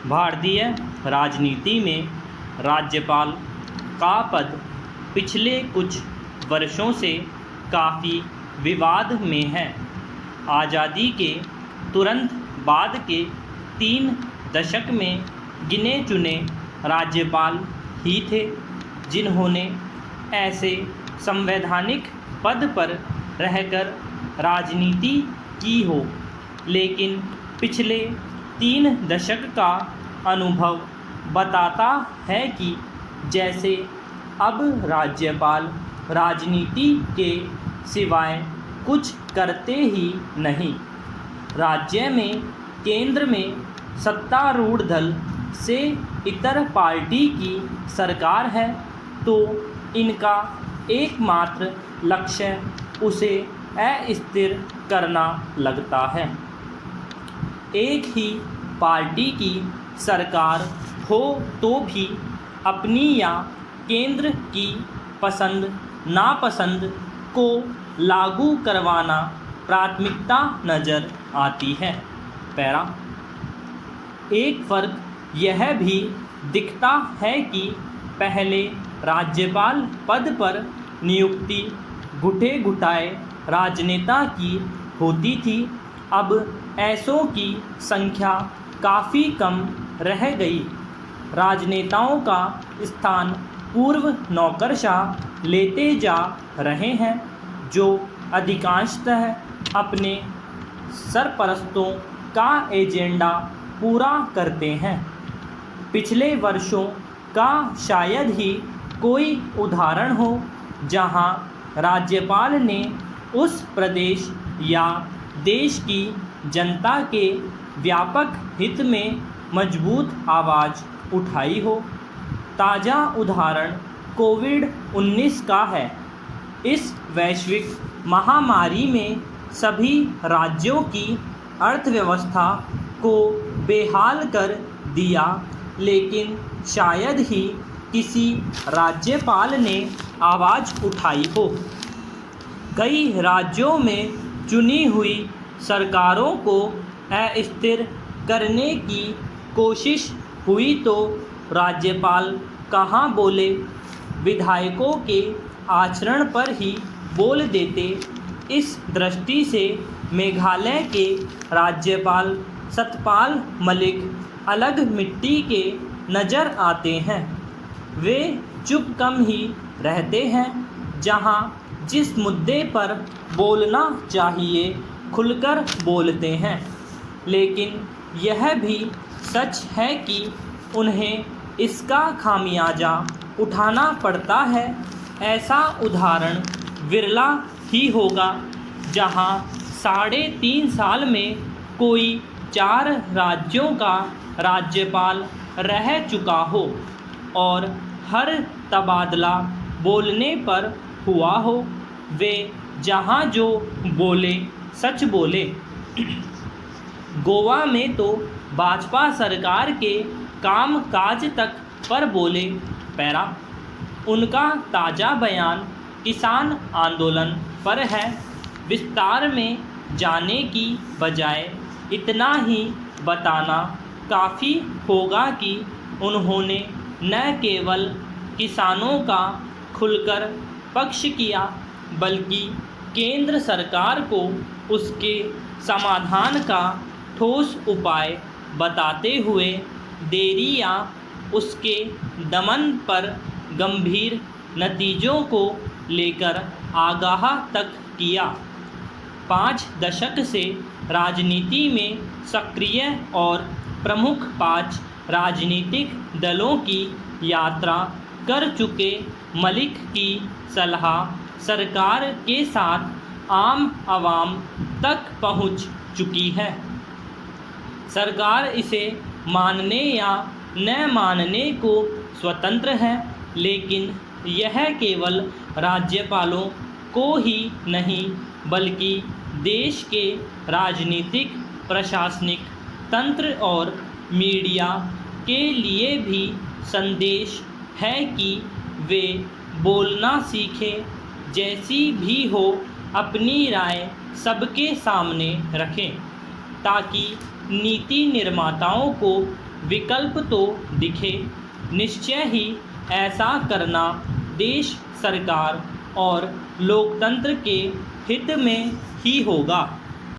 भारतीय राजनीति में राज्यपाल का पद पिछले कुछ वर्षों से काफ़ी विवाद में है। आज़ादी के तुरंत बाद के 3 दशक में गिने चुने राज्यपाल ही थे जिन्होंने ऐसे संवैधानिक पद पर रहकर राजनीति की हो, लेकिन पिछले 3 दशक का अनुभव बताता है कि जैसे अब राज्यपाल राजनीति के सिवाय कुछ करते ही नहीं। राज्य में केंद्र में सत्तारूढ़ दल से इतर पार्टी की सरकार है तो इनका एकमात्र लक्ष्य उसे अस्थिर करना लगता है। एक ही पार्टी की सरकार हो तो भी अपनी या केंद्र की पसंद नापसंद को लागू करवाना प्राथमिकता नज़र आती है। एक फ़र्क यह भी दिखता है कि पहले राज्यपाल पद पर नियुक्ति घुटे घुटाए राजनेता की होती थी, अब ऐसों की संख्या काफ़ी कम रह गई। राजनेताओं का स्थान पूर्व नौकरशाह लेते जा रहे हैं जो अधिकांशतः अपने सरपरस्तों का एजेंडा पूरा करते हैं। पिछले वर्षों का शायद ही कोई उदाहरण हो जहां राज्यपाल ने उस प्रदेश या देश की जनता के व्यापक हित में मजबूत आवाज़ उठाई हो। ताज़ा उदाहरण कोविड-19 का है। इस वैश्विक महामारी में सभी राज्यों की अर्थव्यवस्था को बेहाल कर दिया, लेकिन शायद ही किसी राज्यपाल ने आवाज़ उठाई हो। कई राज्यों में चुनी हुई सरकारों को अस्थिर करने की कोशिश हुई तो राज्यपाल कहाँ बोले, विधायकों के आचरण पर ही बोल देते। इस दृष्टि से मेघालय के राज्यपाल सतपाल मलिक अलग मिट्टी के नज़र आते हैं। वे चुप कम ही रहते हैं, जहां जिस मुद्दे पर बोलना चाहिए खुलकर बोलते हैं, लेकिन यह भी सच है कि उन्हें इसका खामियाजा उठाना पड़ता है। ऐसा उदाहरण विरला ही होगा जहां 3.5 साल में कोई 4 राज्यों का राज्यपाल रह चुका हो और हर तबादला बोलने पर हुआ हो। वे जहां जो बोले सच बोले। गोवा में तो भाजपा सरकार के काम काज तक पर बोले। उनका ताज़ा बयान किसान आंदोलन पर है। विस्तार में जाने की बजाय इतना ही बताना काफ़ी होगा कि उन्होंने न केवल किसानों का खुलकर पक्ष किया, बल्कि केंद्र सरकार को उसके समाधान का ठोस उपाय बताते हुए देरी या उसके दमन पर गंभीर नतीजों को लेकर आगाह तक किया। 5 दशक से राजनीति में सक्रिय और प्रमुख 5 राजनीतिक दलों की यात्रा कर चुके मलिक की सलाह सरकार के साथ आम आवाम तक पहुंच चुकी है। सरकार इसे मानने या न मानने को स्वतंत्र है, लेकिन यह केवल राज्यपालों को ही नहीं बल्कि देश के राजनीतिक, प्रशासनिक तंत्र और मीडिया के लिए भी संदेश है कि वे बोलना सीखें, जैसी भी हो अपनी राय सबके सामने रखें, ताकि नीति निर्माताओं को विकल्प तो दिखे, निश्चय ही ऐसा करना देश, सरकार और लोकतंत्र के हित में ही होगा।